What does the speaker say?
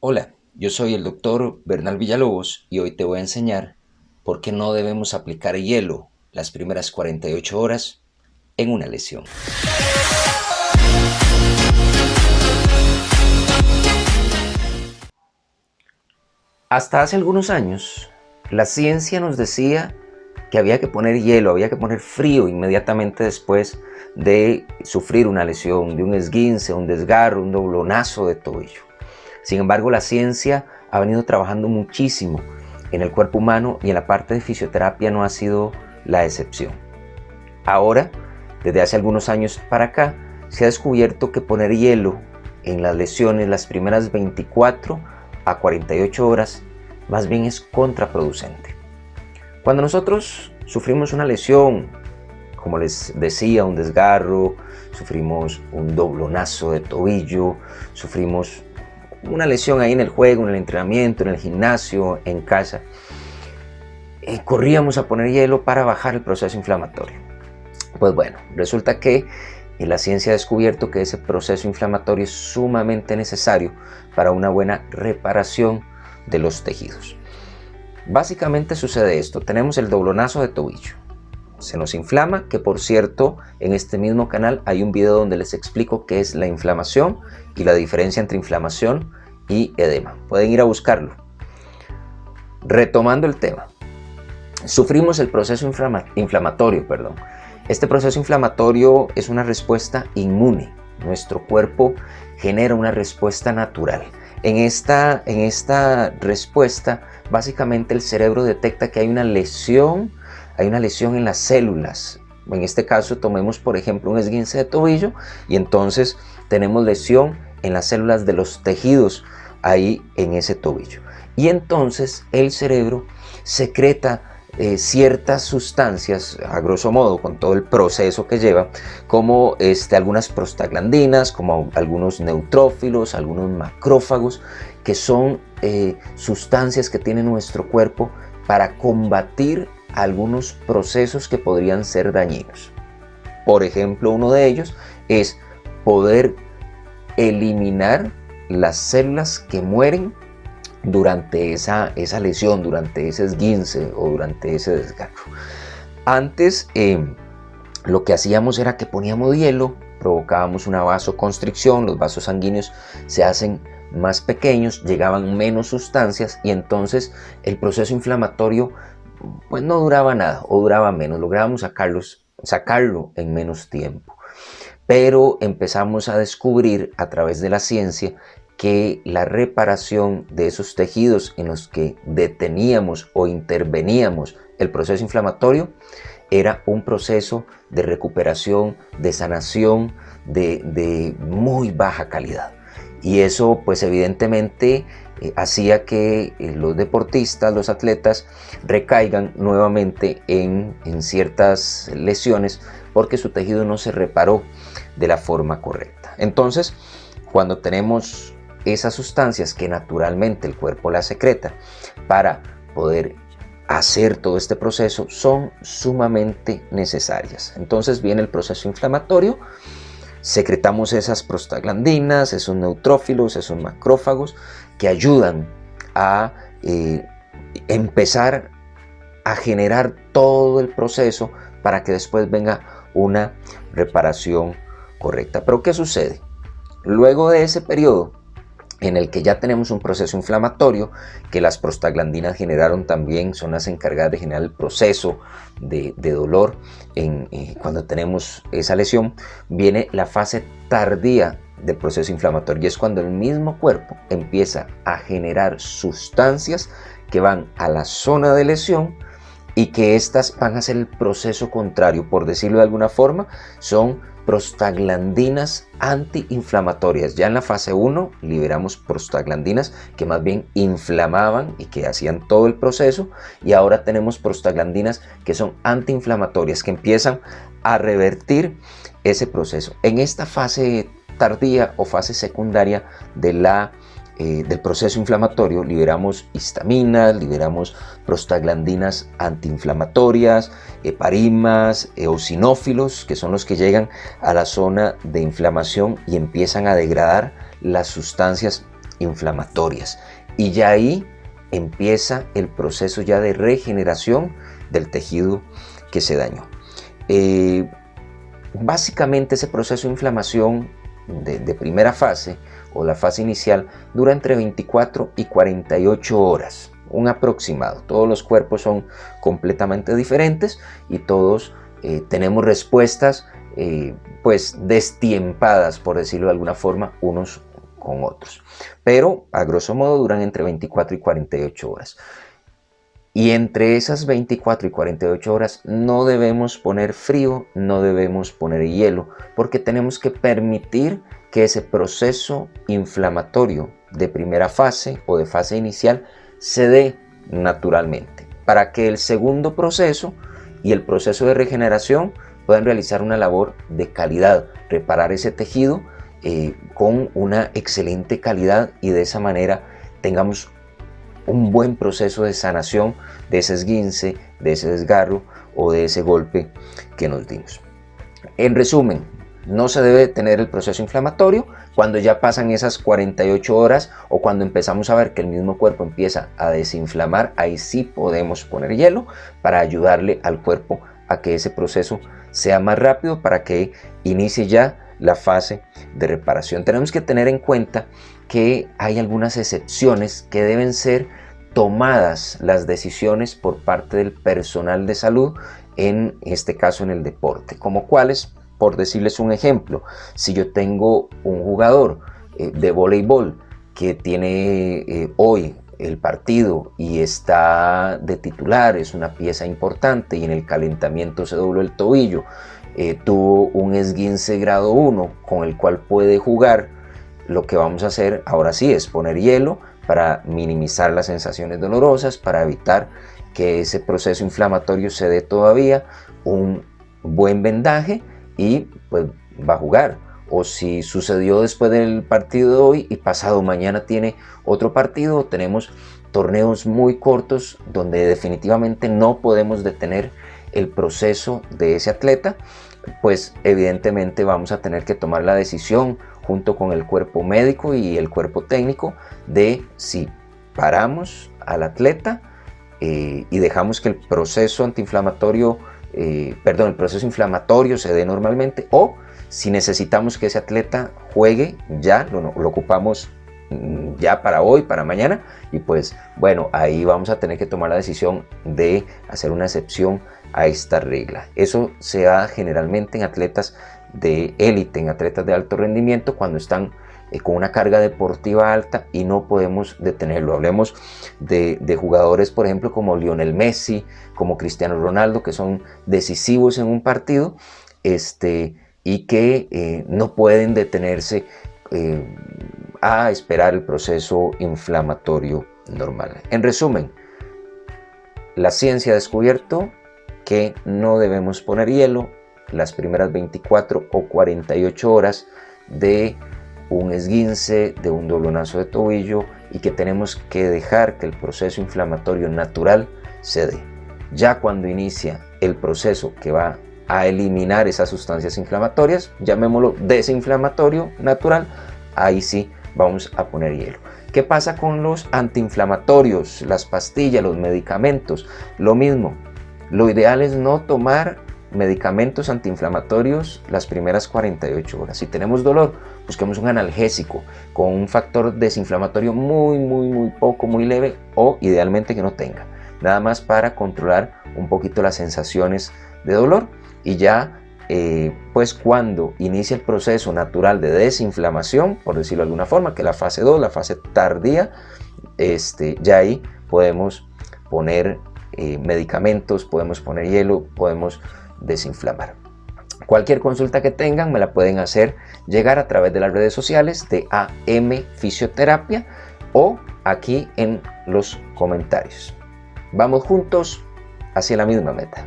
Hola, yo soy el doctor Bernal Villalobos y hoy te voy a enseñar por qué no debemos aplicar hielo las primeras 48 horas en una lesión. Hasta hace algunos años, la ciencia nos decía que había que poner hielo, había que poner frío inmediatamente después de sufrir una lesión, de un esguince, un desgarro, un doblonazo de tobillo. Sin embargo, la ciencia ha venido trabajando muchísimo en el cuerpo humano y en la parte de fisioterapia no ha sido la excepción. Ahora, desde hace algunos años para acá, se ha descubierto que poner hielo en las lesiones las primeras 24 a 48 horas más bien es contraproducente. Cuando nosotros sufrimos una lesión, como les decía, un desgarro, sufrimos un doblonazo de tobillo, sufrimos una lesión ahí en el juego, en el entrenamiento, en el gimnasio, en casa, corríamos a poner hielo para bajar el proceso inflamatorio. Pues bueno, resulta que la ciencia ha descubierto que ese proceso inflamatorio es sumamente necesario para una buena reparación de los tejidos. Básicamente sucede esto: tenemos el doblonazo de tobillo, se nos inflama, que por cierto en este mismo canal hay un video donde les explico qué es la inflamación y la diferencia entre inflamación y edema. Pueden ir a buscarlo. Retomando el tema, sufrimos el proceso inflamatorio. Este proceso inflamatorio es una respuesta inmune. Nuestro cuerpo genera una respuesta natural. En esta respuesta, básicamente el cerebro detecta que hay una lesión en las células. En este caso, tomemos por ejemplo un esguince de tobillo y entonces tenemos lesión en las células de los tejidos ahí en ese tobillo. Y entonces el cerebro secreta ciertas sustancias, a grosso modo, con todo el proceso que lleva, como algunas prostaglandinas, como algunos neutrófilos, algunos macrófagos, que son sustancias que tiene nuestro cuerpo para combatir algunos procesos que podrían ser dañinos. Por ejemplo, uno de ellos es poder eliminar las células que mueren durante esa lesión, durante ese esguince o durante ese desgarro. Antes lo que hacíamos era que poníamos hielo, provocábamos una vasoconstricción, los vasos sanguíneos se hacen más pequeños, llegaban menos sustancias y entonces el proceso inflamatorio pues no duraba nada o duraba menos, lográbamos sacarlo en menos tiempo. Pero empezamos a descubrir a través de la ciencia que la reparación de esos tejidos en los que deteníamos o interveníamos el proceso inflamatorio era un proceso de recuperación, de sanación de muy baja calidad. Y eso pues evidentemente hacía que los deportistas, los atletas recaigan nuevamente en ciertas lesiones porque su tejido no se reparó de la forma correcta. Entonces, cuando tenemos esas sustancias que naturalmente el cuerpo las secreta para poder hacer todo este proceso, son sumamente necesarias. Entonces viene el proceso inflamatorio, secretamos esas prostaglandinas, esos neutrófilos, esos macrófagos que ayudan a empezar a generar todo el proceso para que después venga una reparación correcta. Pero ¿qué sucede? Luego de ese periodo en el que ya tenemos un proceso inflamatorio, que las prostaglandinas generaron también, son las encargadas de generar el proceso de dolor cuando tenemos esa lesión, viene la fase tardía del proceso inflamatorio y es cuando el mismo cuerpo empieza a generar sustancias que van a la zona de lesión y que estas van a hacer el proceso contrario, por decirlo de alguna forma, son prostaglandinas antiinflamatorias. Ya en la fase 1 liberamos prostaglandinas que más bien inflamaban y que hacían todo el proceso, y ahora tenemos prostaglandinas que son antiinflamatorias, que empiezan a revertir ese proceso. En esta fase tardía o fase secundaria del proceso inflamatorio liberamos histaminas, liberamos prostaglandinas antiinflamatorias, heparimas, eosinófilos, que son los que llegan a la zona de inflamación y empiezan a degradar las sustancias inflamatorias. Y ya ahí empieza el proceso ya de regeneración del tejido que se dañó. Básicamente ese proceso de inflamación de primera fase o la fase inicial dura entre 24 y 48 horas, un aproximado. Todos los cuerpos son completamente diferentes y todos tenemos respuestas pues destiempadas, por decirlo de alguna forma, unos con otros. Pero a grosso modo duran entre 24 y 48 horas. Y entre esas 24 y 48 horas no debemos poner frío, no debemos poner hielo, porque tenemos que permitir que ese proceso inflamatorio de primera fase o de fase inicial se dé naturalmente, para que el segundo proceso y el proceso de regeneración puedan realizar una labor de calidad, reparar ese tejido con una excelente calidad y de esa manera tengamos un buen proceso de sanación de ese esguince, de ese desgarro o de ese golpe que nos dimos. En resumen, no se debe detener el proceso inflamatorio cuando ya pasan esas 48 horas o cuando empezamos a ver que el mismo cuerpo empieza a desinflamar. Ahí sí podemos poner hielo para ayudarle al cuerpo a que ese proceso sea más rápido, para que inicie ya la fase de reparación. Tenemos que tener en cuenta que hay algunas excepciones que deben ser tomadas las decisiones por parte del personal de salud, en este caso en el deporte, como cuáles, por decirles un ejemplo, si yo tengo un jugador de voleibol que tiene hoy el partido y está de titular, es una pieza importante y en el calentamiento se dobló el tobillo, tuvo un esguince grado 1 con el cual puede jugar, lo que vamos a hacer ahora sí es poner hielo para minimizar las sensaciones dolorosas, para evitar que ese proceso inflamatorio se dé todavía, un buen vendaje y pues va a jugar. O si sucedió después del partido de hoy y pasado mañana tiene otro partido, tenemos torneos muy cortos donde definitivamente no podemos detener el proceso de ese atleta, pues evidentemente vamos a tener que tomar la decisión junto con el cuerpo médico y el cuerpo técnico de si paramos al atleta y dejamos que el proceso antiinflamatorio, el proceso inflamatorio se dé normalmente, o si necesitamos que ese atleta juegue ya, lo ocupamos ya para hoy, para mañana, y pues bueno, ahí vamos a tener que tomar la decisión de hacer una excepción a esta regla. Eso se da generalmente en atletas de élite, en atletas de alto rendimiento, cuando están con una carga deportiva alta y no podemos detenerlo. Hablemos de jugadores, por ejemplo, como Lionel Messi, como Cristiano Ronaldo, que son decisivos en un partido y que no pueden detenerse a esperar el proceso inflamatorio normal. En resumen, la ciencia ha descubierto que no debemos poner hielo las primeras 24 o 48 horas de un esguince, de un doblonazo de tobillo, y que tenemos que dejar que el proceso inflamatorio natural se dé. Ya cuando inicia el proceso que va a eliminar esas sustancias inflamatorias, llamémoslo desinflamatorio natural, ahí sí vamos a poner hielo. ¿Qué pasa con los antiinflamatorios, las pastillas, los medicamentos? Lo mismo, lo ideal es no tomar medicamentos antiinflamatorios las primeras 48 horas. Si tenemos dolor, busquemos un analgésico con un factor desinflamatorio muy poco, muy leve, o idealmente que no tenga, nada más para controlar un poquito las sensaciones de dolor. Y ya pues cuando inicia el proceso natural de desinflamación, por decirlo de alguna forma, que es la fase 2, la fase tardía, ya ahí podemos poner medicamentos, podemos poner hielo, podemos desinflamar. Cualquier consulta que tengan me la pueden hacer llegar a través de las redes sociales de AM Fisioterapia o aquí en los comentarios. Vamos juntos hacia la misma meta.